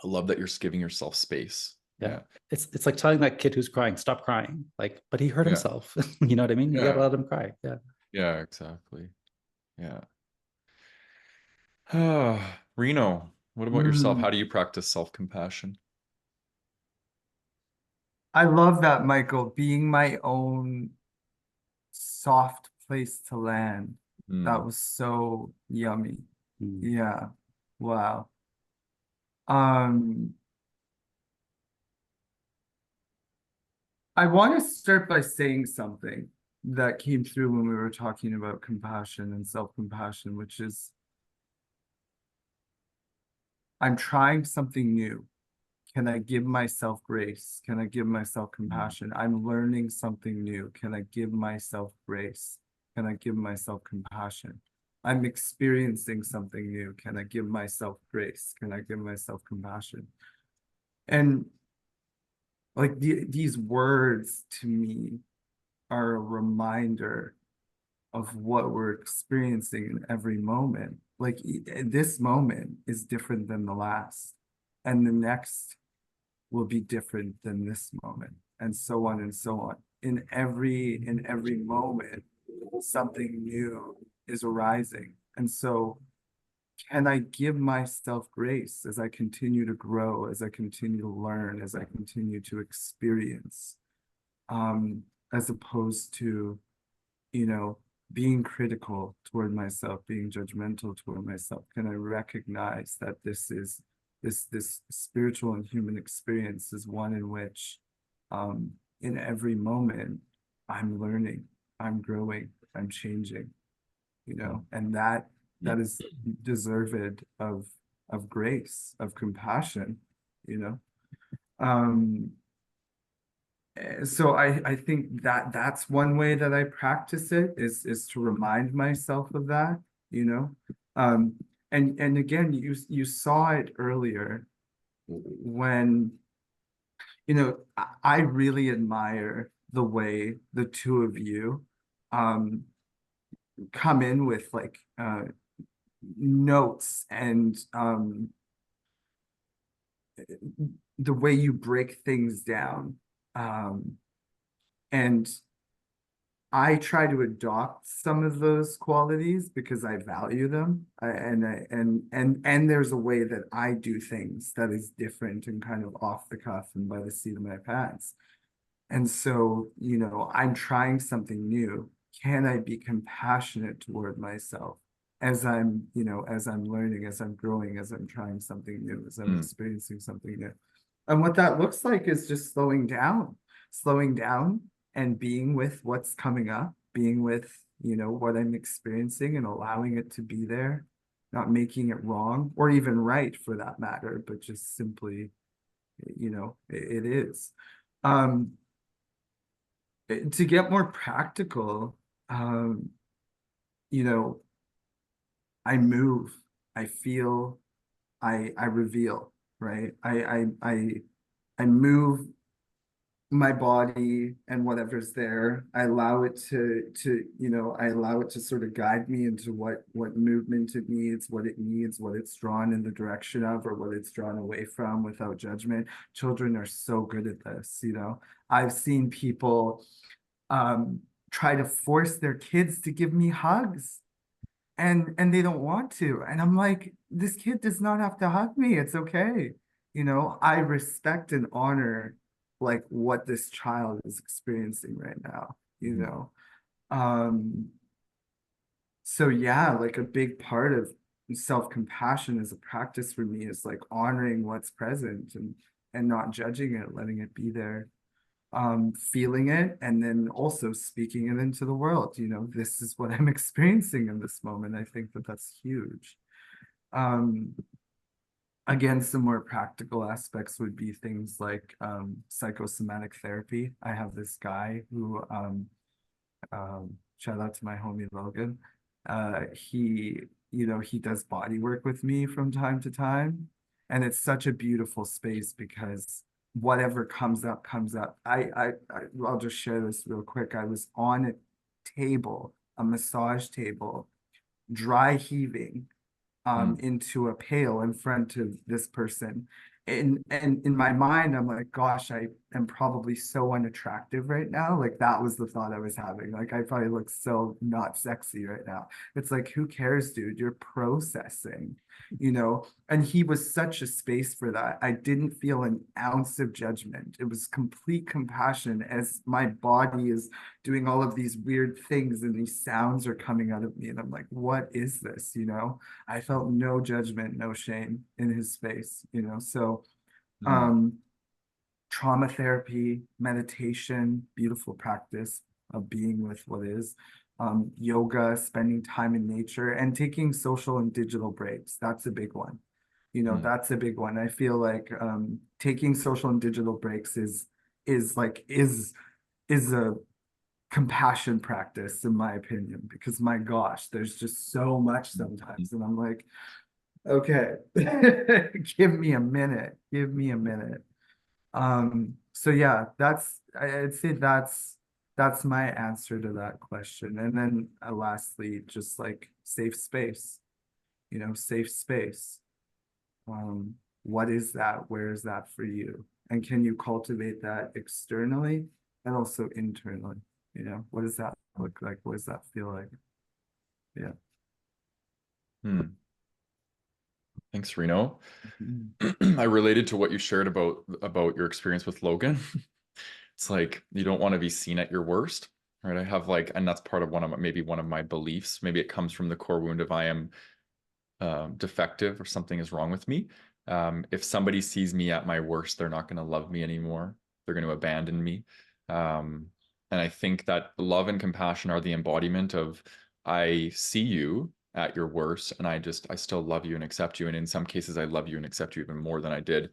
I love that you're giving yourself space. Yeah. It's like telling that kid who's crying, stop crying. Like, but he hurt himself. You know what I mean? You gotta let him cry. Yeah. Yeah, exactly. Yeah. Reno, what about yourself? How do you practice self-compassion? I love that, Michael, being my own soft place to land. That was so yummy. Yeah. Wow. I want to start by saying something that came through when we were talking about compassion and self-compassion, which is, I'm trying something new. Can I give myself grace? Can I give myself compassion? I'm learning something new. Can I give myself grace? Can I give myself compassion? I'm experiencing something new. Can I give myself grace? Can I give myself compassion? And like these words to me are a reminder of what we're experiencing in every moment. Like this moment is different than the last, and the next will be different than this moment, and so on and so on. In every moment, something new is arising. And so can I give myself grace as I continue to grow, as I continue to learn, as I continue to experience, as opposed to, being critical toward myself, being judgmental toward myself? Can I recognize that this spiritual and human experience is one in which, in every moment, I'm learning, I'm growing, I'm changing, and that is deserved of grace, of compassion, you know. So I think that that's one way that I practice it, is to remind myself of that, and again, you saw it earlier when, I really admire the way the two of you come in with like notes and the way you break things down. And I try to adopt some of those qualities because I value them. And there's a way that I do things that is different and kind of off the cuff and by the seat of my pants. And so, I'm trying something new. Can I be compassionate toward myself as I'm learning, as I'm growing, as I'm trying something new, as I'm experiencing something new? And what that looks like is just slowing down and being with what's coming up, being with, what I'm experiencing and allowing it to be there, not making it wrong or even right for that matter, but just simply, it is. To get more practical, you know, I move, I feel, I reveal, right? I move my body and whatever's there. I allow it to I allow it to sort of guide me into what movement it needs, what it's drawn in the direction of, or what it's drawn away from, without judgment. Children are so good at this, you know. I've seen people try to force their kids to give me hugs, and they don't want to, and I'm like, this kid does not have to hug me, it's okay. You know, I respect and honor like what this child is experiencing right now, you know. um so yeah, like a big part of self-compassion as a practice for me is like honoring what's present and not judging it, letting it be there, feeling it, and then also speaking it into the world. You know, this is what I'm experiencing in this moment. I think that that's huge. Um, Again, some more practical aspects would be things like psychosomatic therapy. I have this guy who, shout out to my homie Logan. He, you know, he does body work with me from time to time. And it's such a beautiful space because whatever comes up, comes up. I'll just share this real quick. I was on a table, a massage table, dry heaving into a pail in front of this person. And in my mind, I'm like, gosh, I am probably so unattractive right now. Like that was the thought I was having. Like I probably look so not sexy right now. It's like, who cares, dude? You're processing, you know? And he was such a space for that. I didn't feel an ounce of judgment. It was complete compassion as my body is doing all of these weird things and these sounds are coming out of me. And I'm like, what is this? You know? I felt no judgment, no shame in his space, you know? So, um, trauma therapy, meditation, beautiful practice of being with what is, yoga, spending time in nature, and taking social and digital breaks. That's a big one. You know, that's a big one. I feel like taking social and digital breaks is like is a compassion practice in my opinion, because my gosh, there's just so much sometimes and I'm like, okay, give me a minute, give me a minute. So yeah, I'd say that's my answer to that question. And then lastly, just like safe space, you know, safe space. What is that? Where is that for you? And can you cultivate that externally and also internally? You know, what does that look like? What does that feel like? Yeah. Thanks, Reno. Mhm. I related to what you shared about your experience with Logan. It's like you don't want to be seen at your worst, right? I have like, and that's part of maybe one of my beliefs. Maybe it comes from the core wound of I am defective or something is wrong with me. If somebody sees me at my worst, they're not going to love me anymore. They're going to abandon me. And I think that love and compassion are the embodiment of I see you at your worst, and I still love you and accept you. And in some cases, I love you and accept you even more than I did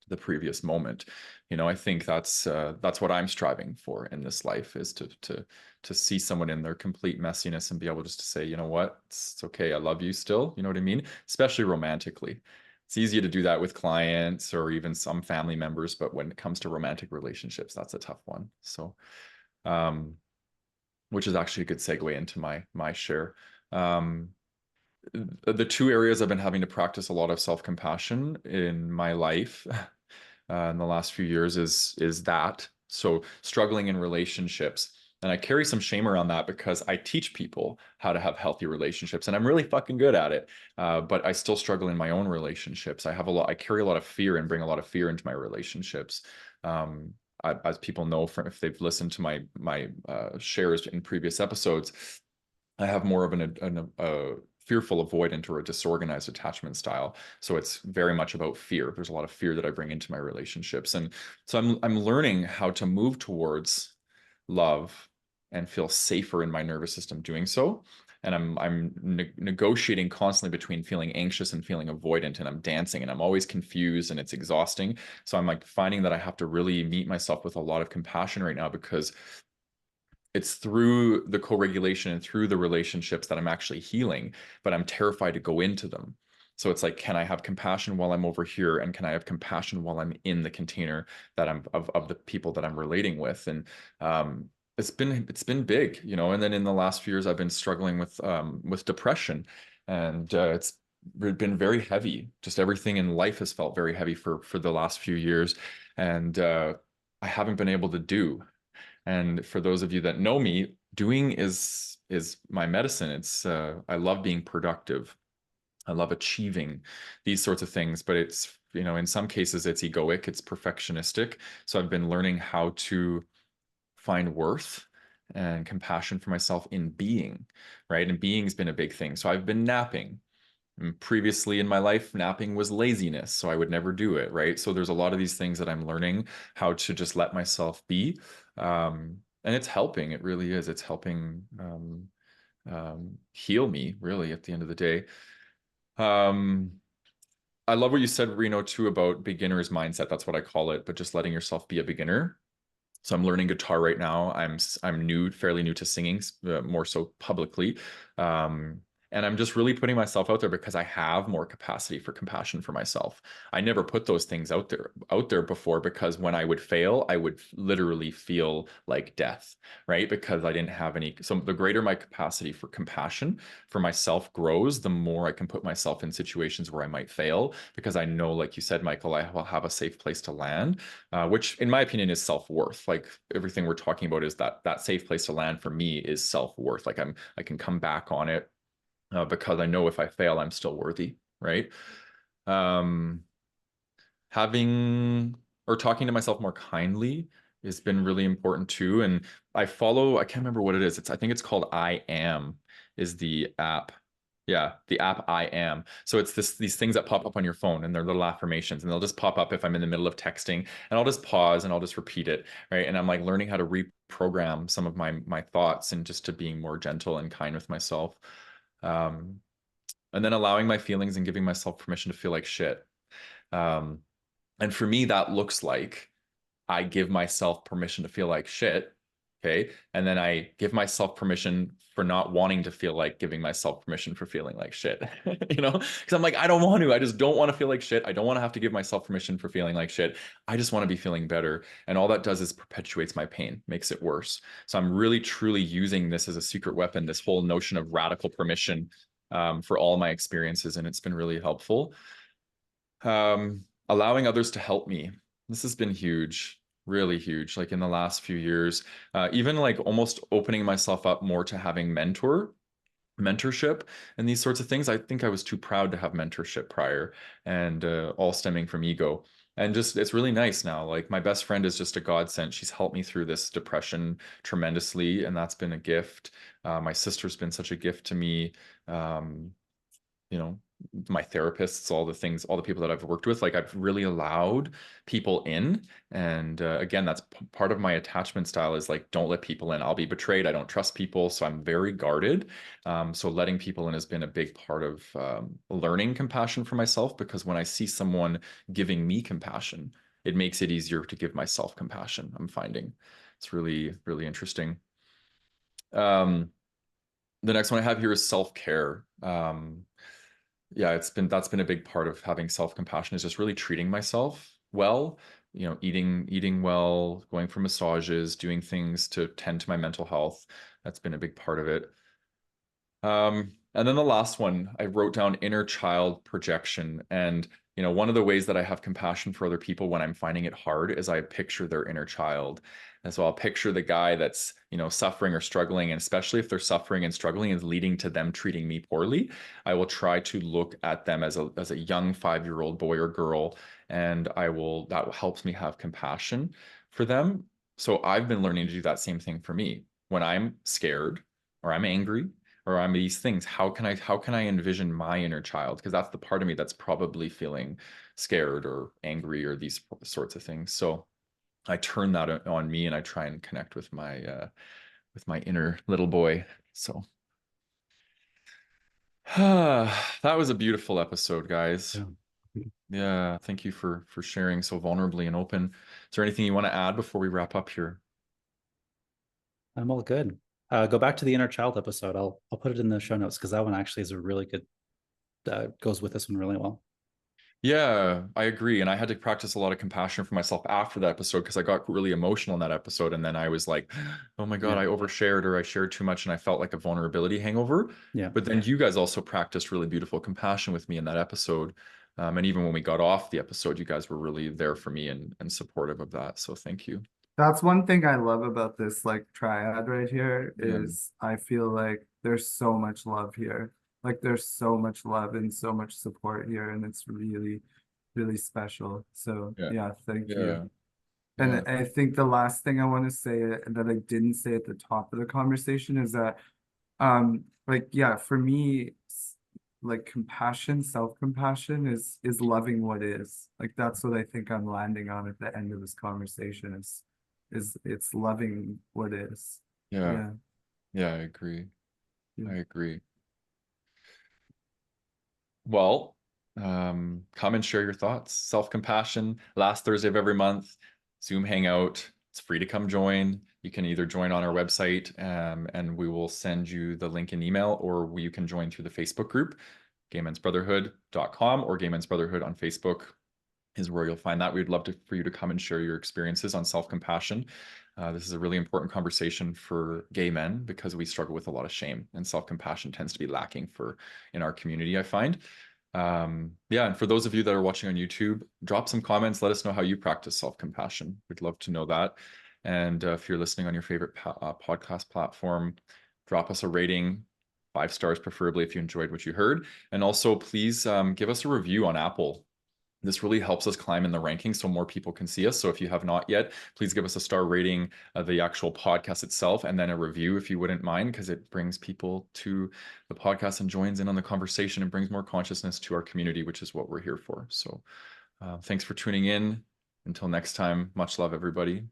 the previous moment. You know, I think that's what I'm striving for in this life, is to see someone in their complete messiness and be able just to say, you know what, it's okay, I love you still. You know what I mean? Especially romantically. It's easy to do that with clients or even some family members, but when it comes to romantic relationships, that's a tough one. So, which is actually a good segue into my share. The two areas I've been having to practice a lot of self-compassion in my life in the last few years is that. So struggling in relationships. And I carry some shame around that because I teach people how to have healthy relationships and I'm really fucking good at it. But I still struggle in my own relationships. I carry a lot of fear and bring a lot of fear into my relationships. As people know, if they've listened to my shares in previous episodes, I have more of a fearful avoidant or a disorganized attachment style. So it's very much about fear. There's a lot of fear that I bring into my relationships. And so I'm learning how to move towards love and feel safer in my nervous system doing so. And I'm negotiating constantly between feeling anxious and feeling avoidant, and I'm dancing and I'm always confused and it's exhausting. So I'm like finding that I have to really meet myself with a lot of compassion right now, because it's through the co-regulation and through the relationships that I'm actually healing, but I'm terrified to go into them. So it's like, can I have compassion while I'm over here? And can I have compassion while I'm in the container that I'm of the people that I'm relating with? And it's been big, you know. And then in the last few years, I've been struggling with depression, and it's been very heavy. Just everything in life has felt very heavy for the last few years, and I haven't been able to do. And for those of you that know me, doing is my medicine. It's I love being productive. I love achieving these sorts of things, but it's, you know, in some cases it's egoic, it's perfectionistic. So I've been learning how to find worth and compassion for myself in being, right? And being's been a big thing. So I've been napping. And previously in my life, napping was laziness, so I would never do it, right? So there's a lot of these things that I'm learning how to just let myself be. And it's helping. It really is. It's helping heal me, really, at the end of the day. Um, I love what you said, Reno, too, about beginner's mindset. That's what I call it, but just letting yourself be a beginner. So I'm learning guitar right now. I'm new, fairly new to singing, more so publicly. And I'm just really putting myself out there because I have more capacity for compassion for myself. I never put those things out there before, because when I would fail, I would literally feel like death, right? Because I didn't have any. So the greater my capacity for compassion for myself grows, the more I can put myself in situations where I might fail, because I know, like you said, Michael, I will have a safe place to land, which in my opinion is self-worth. Like everything we're talking about is that safe place to land for me is self-worth. Like I can come back on it, because I know if I fail, I'm still worthy, right? Um, having or talking to myself more kindly has been really important too. And I can't remember what it is. I think it's called I Am is the app. Yeah, the app I Am. So it's these things that pop up on your phone, and they're little affirmations, and they'll just pop up if I'm in the middle of texting, and I'll just pause and I'll just repeat it, right? And I'm like learning how to reprogram some of my thoughts, and just to being more gentle and kind with myself. Um, and then allowing my feelings and giving myself permission to feel like shit. Um, and for me, that looks like I give myself permission to feel like shit. Okay. And then I give myself permission for not wanting to feel like giving myself permission for feeling like shit. You know, because I'm like, I don't want to. I just don't want to feel like shit. I don't want to have to give myself permission for feeling like shit. I just want to be feeling better. And all that does is perpetuates my pain, makes it worse. So I'm really, truly using this as a secret weapon, this whole notion of radical permission, for all my experiences. And it's been really helpful. Allowing others to help me. This has been huge, really huge. Like in the last few years, even like almost opening myself up more to having mentorship and these sorts of things. I think I was too proud to have mentorship prior, and all stemming from ego. And just, it's really nice now. Like my best friend is just a godsend. She's helped me through this depression tremendously, and that's been a gift. My sister's been such a gift to me. Um, you know, my therapists, all the things, all the people that I've worked with, like I've really allowed people in. And again, that's part of my attachment style, is like, don't let people in. I'll be betrayed. I don't trust people. So I'm very guarded. So letting people in has been a big part of learning compassion for myself, because when I see someone giving me compassion, it makes it easier to give myself compassion. I'm finding it's really, really interesting. The next one I have here is self-care. Yeah, that's been a big part of having self-compassion, is just really treating myself well, you know, eating well, going for massages, doing things to tend to my mental health. That's been a big part of it. And then the last one, I wrote down inner child projection. And, you know, one of the ways that I have compassion for other people when I'm finding it hard is I picture their inner child. And so I'll picture the guy that's, you know, suffering or struggling, and especially if they're suffering and struggling is leading to them treating me poorly, I will try to look at them as a young 5-year-old boy or girl, and that helps me have compassion for them. So I've been learning to do that same thing for me. When I'm scared or I'm angry or I'm these things, how can I envision my inner child? Because that's the part of me that's probably feeling scared or angry or these sorts of things. So I turn that on me, and I try and connect with my inner little boy. So that was a beautiful episode, guys. Yeah. Yeah, thank you for sharing so vulnerably and open. Is there anything you want to add before we wrap up here? I'm all good. Go back to the inner child episode. I'll put it in the show notes because that one actually is a really good, goes with this one really well. Yeah, I agree. And I had to practice a lot of compassion for myself after that episode because I got really emotional in that episode. And then I was like, oh my God, Yeah. I overshared or I shared too much and I felt like a vulnerability hangover. Yeah. But then you guys also practiced really beautiful compassion with me in that episode. And even when we got off the episode, you guys were really there for me and supportive of that. So thank you. That's one thing I love about this like triad right here Yeah. is I feel like there's so much love here. Like there's so much love and so much support here, and it's really, really special. So Yeah. yeah, thank Yeah. you. And Yeah. I think the last thing I want to say that I didn't say at the top of the conversation is that like yeah, for me like compassion, self-compassion is loving what is. Like that's what I think I'm landing on at the end of this conversation is it's loving what is. Yeah. Yeah. Yeah, I agree. Yeah. I agree. Well, come and share your thoughts. Self-compassion, last Thursday of every month, Zoom hangout. It's free to come join. You can either join on our website, and we will send you the link in email, or you can join through the Facebook group, gaymensbrotherhood.com or Gay Men's Brotherhood on Facebook is where you'll find that. We'd love for you to come and share your experiences on self-compassion. This is a really important conversation for gay men because we struggle with a lot of shame, and self-compassion tends to be lacking in our community, I find. Yeah, and for those of you that are watching on YouTube, drop some comments. Let us know how you practice self-compassion. We'd love to know that. And if you're listening on your favorite podcast platform, drop us a rating, 5 stars preferably if you enjoyed what you heard. And also, please give us a review on Apple. This really helps us climb in the rankings so more people can see us. So if you have not yet, please give us a star rating of the actual podcast itself and then a review if you wouldn't mind, because it brings people to the podcast and joins in on the conversation and brings more consciousness to our community, which is what we're here for. So thanks for tuning in. Until next time, much love, everybody.